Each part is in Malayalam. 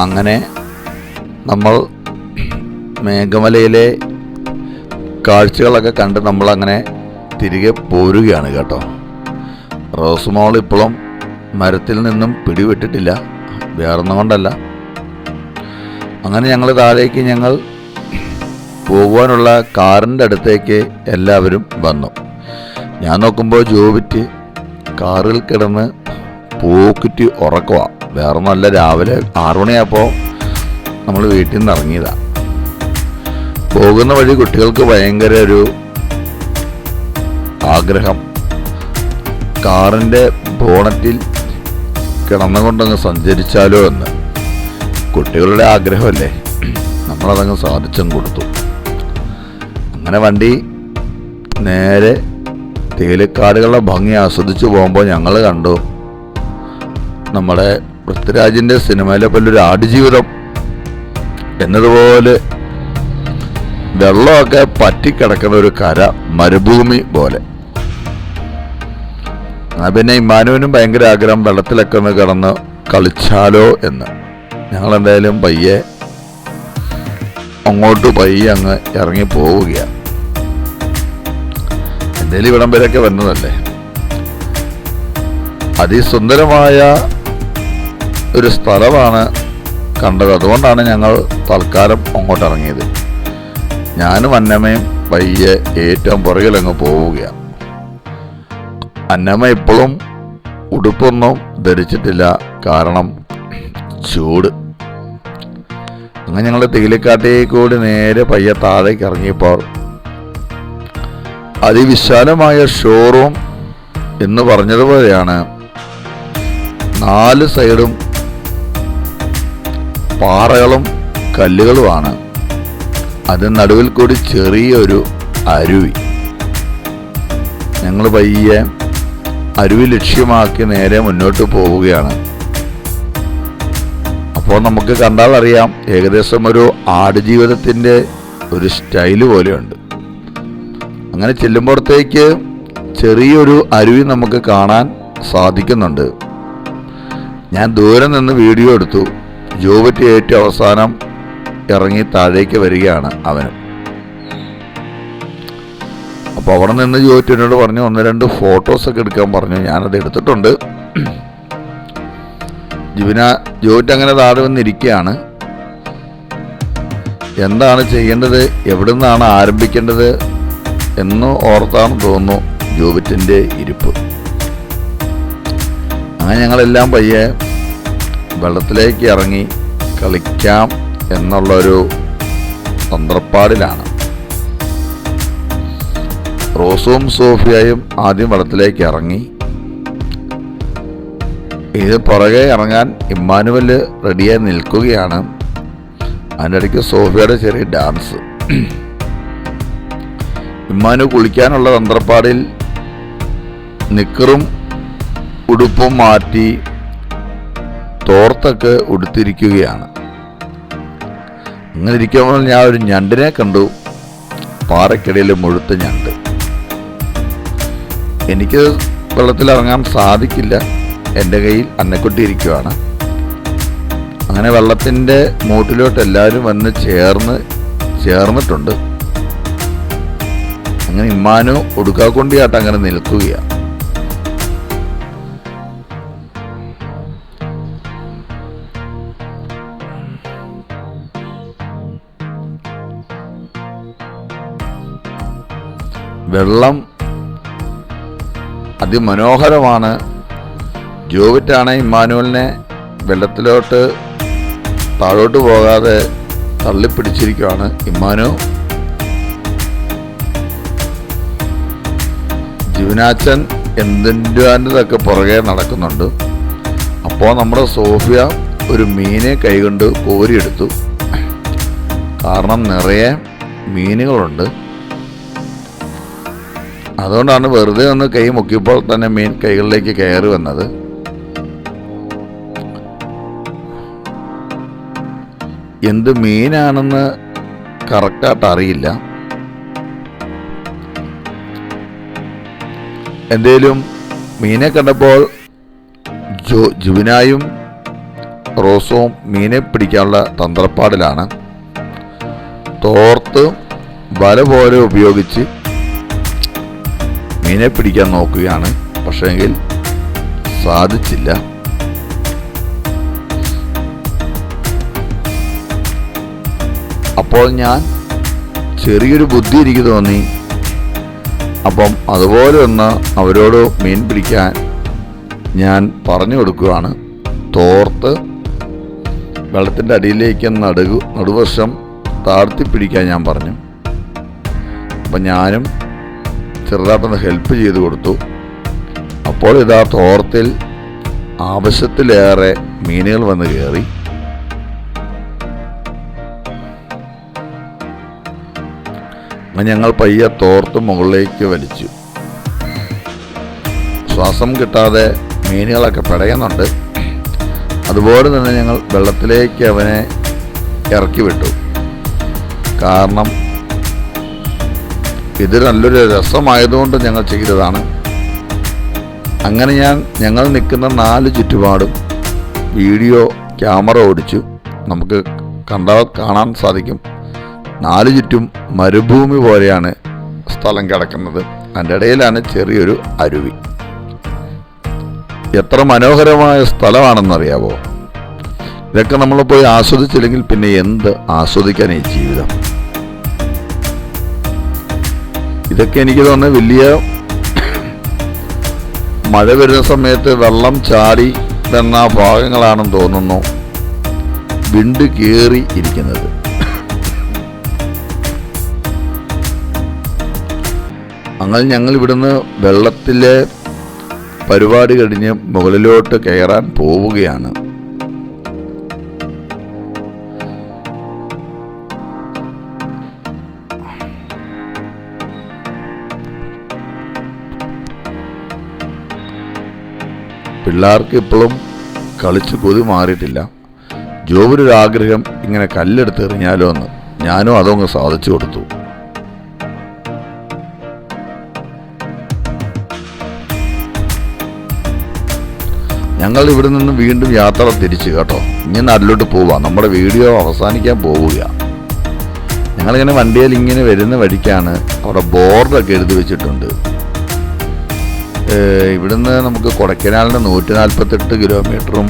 അങ്ങനെ നമ്മൾ മേഘമലയിലെ കാഴ്ചകളൊക്കെ കണ്ട് നമ്മളങ്ങനെ തിരികെ പോരുകയാണ് കേട്ടോ. റോസ്മോൾ ഇപ്പോഴും മരത്തിൽ നിന്നും പിടിവിട്ടിട്ടില്ല, വേറൊന്നും കൊണ്ടല്ല. അങ്ങനെ ഞങ്ങൾ താഴേക്ക് പോകുവാനുള്ള കാറിൻ്റെ അടുത്തേക്ക് എല്ലാവരും വന്നു. ഞാൻ നോക്കുമ്പോൾ ജോബിറ്റ് കാറിൽ കിടന്ന് പോക്കിറ്റ് ഉറക്കുക. വേറൊന്നുമല്ല, രാവിലെ 6 മണിയായപ്പോൾ നമ്മൾ വീട്ടിൽ നിന്ന് ഇറങ്ങിയതാണ്. പോകുന്ന വഴി കുട്ടികൾക്ക് ഭയങ്കര ഒരു ആഗ്രഹം, കാറിൻ്റെ ബോണറ്റിൽ കിടന്നുകൊണ്ടങ്ങ് സഞ്ചരിച്ചാലോ എന്ന്. കുട്ടികളുടെ ആഗ്രഹമല്ലേ, നമ്മളതങ്ങ് സാധിച്ചും കൊടുത്തു. അങ്ങനെ വണ്ടി നേരെ തേയിലക്കാടുകളുടെ ഭംഗി ആസ്വദിച്ച് പോകുമ്പോൾ ഞങ്ങൾ കണ്ടു നമ്മുടെ പൃഥ്വിരാജിൻ്റെ സിനിമയിലെ പോലൊരു ആടുജീവിതം എന്നതുപോലെ വെള്ളമൊക്കെ പറ്റിക്കിടക്കുന്ന ഒരു കര, മരുഭൂമി പോലെ. പിന്നെ ഇമ്മാനുവിനും ഭയങ്കര ആഗ്രഹം വെള്ളത്തിലൊക്കെ ഒന്ന് കിടന്ന് കളിച്ചാലോ എന്ന്. ഞങ്ങളെന്തായാലും പയ്യെ അങ്ങ് ഇറങ്ങി പോവുകയാണ്. എന്തായാലും ഇവിടം വരെയൊക്കെ വന്നതല്ലേ. അതിസുന്ദരമായ ഒരു സ്ഥലമാണ് കണ്ടത്. അതുകൊണ്ടാണ് ഞങ്ങൾ തൽക്കാലം അങ്ങോട്ട് ഇറങ്ങിയത്. ഞാനും അന്നമ്മയും പയ്യെ ഏറ്റവും പുറകിലങ്ങ് പോവുകയാണ്. അന്നമ്മ ഇപ്പോഴും ഉടുപ്പൊന്നും ധരിച്ചിട്ടില്ല, കാരണം ചൂട്. അങ്ങനെ ഞങ്ങൾ തേയിലക്കാട്ടേക്ക് കൂടി നേരെ പയ്യെ താഴേക്ക് ഇറങ്ങിയപ്പോൾ അതിവിശാലമായ ഷോറൂം എന്ന് പറഞ്ഞതുപോലെയാണ്. 4 സൈഡും പാറകളും കല്ലുകളുമാണ്. അതിന് നടുവിൽ കൂടി ചെറിയൊരു അരുവി. ഞങ്ങൾ പയ്യെ അരുവി ലക്ഷ്യമാക്കി നേരെ മുന്നോട്ട് പോവുകയാണ്. അപ്പോൾ നമുക്ക് കണ്ടാൽ അറിയാം, ഏകദേശം ഒരു ആടുജീവിതത്തിൻ്റെ ഒരു സ്റ്റൈല് പോലെയുണ്ട്. അങ്ങനെ ചെല്ലുമ്പോഴത്തേക്ക് ചെറിയൊരു അരുവി നമുക്ക് കാണാൻ സാധിക്കുന്നുണ്ട്. ഞാൻ ദൂരെ നിന്ന് വീഡിയോ എടുത്തു. ജോബറ്റ് ഏറ്റവും അവസാനം ഇറങ്ങി താഴേക്ക് വരികയാണ് അവന്. അപ്പോൾ അവിടെ നിന്ന് ജോബറ്റിനോട് പറഞ്ഞു 1-2 ഫോട്ടോസൊക്കെ എടുക്കാൻ പറഞ്ഞു. ഞാനത് എടുത്തിട്ടുണ്ട്. ജോബറ്റ് അങ്ങനെ താഴെ വന്നിരിക്കുകയാണ്. എന്താണ് ചെയ്യേണ്ടത്, എവിടെ നിന്നാണ് ആരംഭിക്കേണ്ടത് എന്ന് ഓർത്താണെന്ന് തോന്നുന്നു ജോബറ്റിൻ്റെ ഇരിപ്പ്. അങ്ങനെ ഞങ്ങളെല്ലാം പയ്യെ വെള്ളത്തിലേക്ക് ഇറങ്ങി കളിക്കാം എന്നുള്ളൊരു തന്ത്രപ്പാടിലാണ്. റോസും സോഫിയയും ആദ്യം വെള്ളത്തിലേക്ക് ഇറങ്ങി. ഇത് പുറകെ ഇറങ്ങാൻ ഇമ്മാനുവൽ റെഡിയായി നിൽക്കുകയാണ്. അതിൻ്റെ ഇടയ്ക്ക് സോഫിയയുടെ ചെറിയ ഡാൻസ്. ഇമ്മാനു കുളിക്കാനുള്ള തന്ത്രപ്പാടിൽ നിക്കറും ഉടുപ്പും മാറ്റി തോർത്തൊക്കെ ഉടുത്തിരിക്കുകയാണ്. അങ്ങനെ ഇരിക്കുമ്പോൾ ഞാൻ ഒരു ഞണ്ടിനെ കണ്ടു, പാറയ്ക്കിടയിൽ മുഴുത്ത ഞണ്ട്. എനിക്ക് വെള്ളത്തിലിറങ്ങാൻ സാധിക്കില്ല, എൻ്റെ കയ്യിൽ അന്നക്കുട്ടി ഇരിക്കുകയാണ്. അങ്ങനെ വെള്ളത്തിൻ്റെ മൂട്ടിലോട്ട് എല്ലാവരും വന്ന് ചേർന്നിട്ടുണ്ട്. അങ്ങനെ ഇമ്മാനു ഒടുക്കാക്കൊണ്ടിയായിട്ട് അങ്ങനെ നിൽക്കുകയാണ്. വെള്ളം അതിമനോഹരമാണ്. ജോബറ്റാണ് ഇമ്മാനുവലിനെ വെള്ളത്തിലോട്ട് താഴോട്ട് പോകാതെ തള്ളിപ്പിടിച്ചിരിക്കുകയാണ്. ഇമ്മാനു ജീവനാച്ചൻ എന്തിൻ്റെതൊക്കെ പുറകെ നടക്കുന്നുണ്ട്. അപ്പോൾ നമ്മുടെ സോഫിയ ഒരു മീനെ കൈകൊണ്ട് കോരിയെടുത്തു. കാരണം നിറയെ മീനുകളുണ്ട്. അതുകൊണ്ടാണ് വെറുതെ ഒന്ന് കൈ മുക്കിയപ്പോൾ തന്നെ മീൻ കൈകളിലേക്ക് കയറി വന്നത്. എന്ത് മീനാണെന്ന് കറക്റ്റായിട്ട് അറിയില്ല. എന്തേലും മീനെ കണ്ടപ്പോൾ ജുബിനായും റോസവും മീനെ പിടിക്കാനുള്ള തന്ത്രപ്പാടിലാണ്. തോർത്ത് വല പോലെ ഉപയോഗിച്ച് മീനെ പിടിക്കാൻ നോക്കുകയാണ്. പക്ഷേങ്കിൽ സാധിച്ചില്ല. അപ്പോൾ ഞാൻ ചെറിയൊരു ബുദ്ധി എനിക്ക് തോന്നി. അപ്പം അതുപോലെ ഒന്ന് അവരോട് മീൻ പിടിക്കാൻ ഞാൻ പറഞ്ഞു കൊടുക്കുകയാണ്. തോർത്ത് വെള്ളത്തിൻ്റെ അടിയിലേക്ക് നടുവശം താഴ്ത്തി പിടിക്കാൻ ഞാൻ പറഞ്ഞു. അപ്പം ഞാനും ചെറുതായിട്ടൊന്ന് ഹെൽപ്പ് ചെയ്ത് കൊടുത്തു. അപ്പോൾ ഇതാ തോർത്തിൽ ആവശ്യത്തിലേറെ മീനുകൾ വന്ന് കയറി. ഞങ്ങൾ പയ്യെ തോർത്ത് മുകളിലേക്ക് വലിച്ചു. ശ്വാസം കിട്ടാതെ മീനുകളൊക്കെ പിടയുന്നുണ്ട്. അതുപോലെ തന്നെ ഞങ്ങൾ വെള്ളത്തിലേക്ക് അവനെ ഇറക്കി വിട്ടു. കാരണം ഇത് നല്ലൊരു രസമായതുകൊണ്ട് ഞങ്ങൾ ചെയ്തതാണ്. അങ്ങനെ ഞങ്ങൾ നിൽക്കുന്ന 4 ചുറ്റുപാടും വീഡിയോ ക്യാമറ ഓടിച്ചു. നമുക്ക് കണ്ടാൽ കാണാൻ സാധിക്കും 4 ചുറ്റും മരുഭൂമി പോലെയാണ് സ്ഥലം കിടക്കുന്നത്. അതിൻ്റെ ഇടയിലാണ് ചെറിയൊരു അരുവി. എത്ര മനോഹരമായ സ്ഥലമാണെന്നറിയാവോ? ഇതൊക്കെ നമ്മൾ പോയി ആസ്വദിച്ചില്ലെങ്കിൽ പിന്നെ എന്ത് ആസ്വദിക്കാൻ ഈ ജീവിതം? ഇതൊക്കെ എനിക്ക് തോന്നുന്നത് വലിയ മഴ വരുന്ന സമയത്ത് വെള്ളം ചാടി വന്ന ഭാഗങ്ങളാണെന്ന് തോന്നുന്നു വിണ്ട് കയറി ഇരിക്കുന്നത്. അങ്ങനെ ഞങ്ങൾ ഇവിടുന്ന് വെള്ളത്തിലെ പരിപാടി കഴിഞ്ഞ് മുകളിലോട്ട് കയറാൻ പോവുകയാണ്. പിള്ളേർക്ക് ഇപ്പോഴും കളിച്ച് കൊതി മാറിയിട്ടില്ല. ജോബിനൊരാഗ്രഹം ഇങ്ങനെ കല്ലെടുത്ത് എറിഞ്ഞാലോ എന്ന്. ഞാനും അതങ്ങ് സാധിച്ചു കൊടുത്തു. ഞങ്ങൾ ഇവിടെ നിന്ന് വീണ്ടും യാത്ര തിരിച്ചു കേട്ടോ. ഇനി നാട്ടിലോട്ട് പോവാം. നമ്മുടെ വീഡിയോ അവസാനിക്കാൻ പോവുക. ഞങ്ങളിങ്ങനെ വണ്ടിയിൽ ഇങ്ങനെ വരുന്ന വഴിക്കാണ് അവിടെ ബോർഡൊക്കെ എഴുതി വെച്ചിട്ടുണ്ട്. ഇവിടുന്ന് നമുക്ക് കൊടൈക്കനാലിന് 148 കിലോമീറ്ററും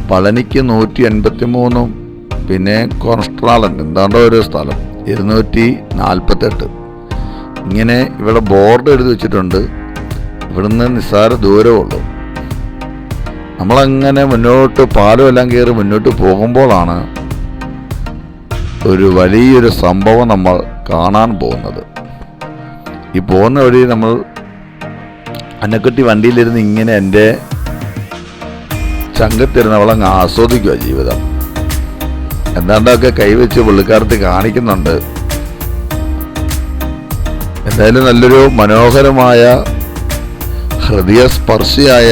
പളനിക്ക് 183, പിന്നെ കോൺസ്ട്രാളൻ എന്താണ്ടോ ഒരു സ്ഥലം 248. ഇങ്ങനെ ഇവിടെ ബോർഡ് എഴുതി വെച്ചിട്ടുണ്ട്. ഇവിടുന്ന് നിസ്സാര ദൂരമുള്ളൂ. നമ്മളങ്ങനെ മുന്നോട്ട് പാലമെല്ലാം കയറി മുന്നോട്ട് പോകുമ്പോഴാണ് ഒരു വലിയൊരു സംഭവം നമ്മൾ കാണാൻ പോകുന്നത്. ഈ പോകുന്ന വഴി നമ്മൾ അന്നക്കുട്ടി വണ്ടിയിലിരുന്ന് ഇങ്ങനെ എൻ്റെ ചങ്കത്തിരുന്ന് അവളങ്ങ് ആസ്വദിക്കുക ജീവിതം. എന്താണ്ടൊക്കെ കൈവച്ച് പുള്ളിക്കാരത്തി കാണിക്കുന്നുണ്ട്. എന്തായാലും നല്ലൊരു മനോഹരമായ ഹൃദയസ്പർശിയായ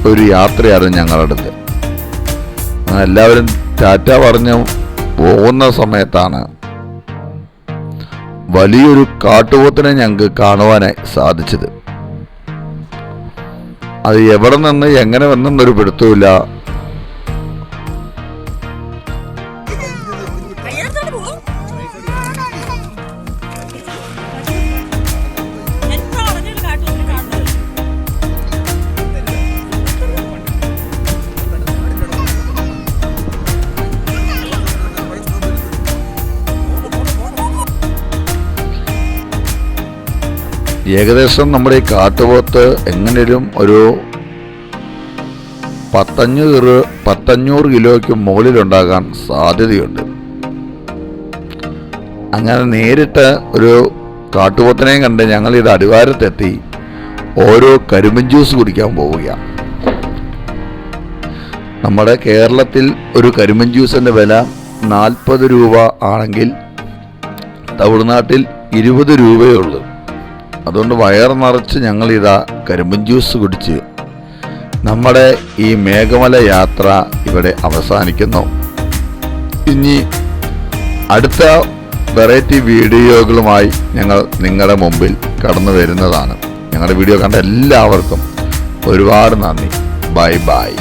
ഒരു യാത്രയായിരുന്നു ഞങ്ങളുടെ അടുത്ത്. എല്ലാവരും ടാറ്റ പറഞ്ഞു പോകുന്ന സമയത്താണ് വലിയൊരു കാട്ടുപോത്തിനെ ഞങ്ങൾക്ക് കാണുവാനായി സാധിച്ചത്. അത് എവിടെ നിന്ന് എങ്ങനെ വന്നെന്നൊരു പിടുത്തമില്ല. ഏകദേശം നമ്മുടെ ഈ കാട്ടുപോത്ത് എങ്ങനെയും ഒരു 500 കിലോയ്ക്ക് മുകളിലുണ്ടാകാൻ സാധ്യതയുണ്ട്. അങ്ങനെ നേരിട്ട് ഒരു കാട്ടുപോത്തിനെയും കണ്ട് ഞങ്ങൾ ഇത് അടിവാരത്തെത്തി ഓരോ കരിമ്പിൻ ജ്യൂസ് കുടിക്കാൻ പോവുകയാണ്. നമ്മുടെ കേരളത്തിൽ ഒരു കരിമ്പിൻ ജ്യൂസിൻ്റെ വില 40 രൂപ ആണെങ്കിൽ തമിഴ്നാട്ടിൽ 20 രൂപയേ ഉള്ളൂ. അതുകൊണ്ട് വയർ നിറച്ച് ഞങ്ങളിതാ കരിമ്പിൻ ജ്യൂസ് കുടിച്ച് നമ്മുടെ ഈ മേഘമല യാത്ര ഇവിടെ അവസാനിക്കുന്നു. ഇനി അടുത്ത വെറൈറ്റി വീഡിയോകളുമായി ഞങ്ങൾ നിങ്ങളുടെ മുമ്പിൽ കടന്നു വരുന്നതാണ്. ഞങ്ങളുടെ വീഡിയോ കണ്ട എല്ലാവർക്കും ഒരുപാട് നന്ദി. Bye bye.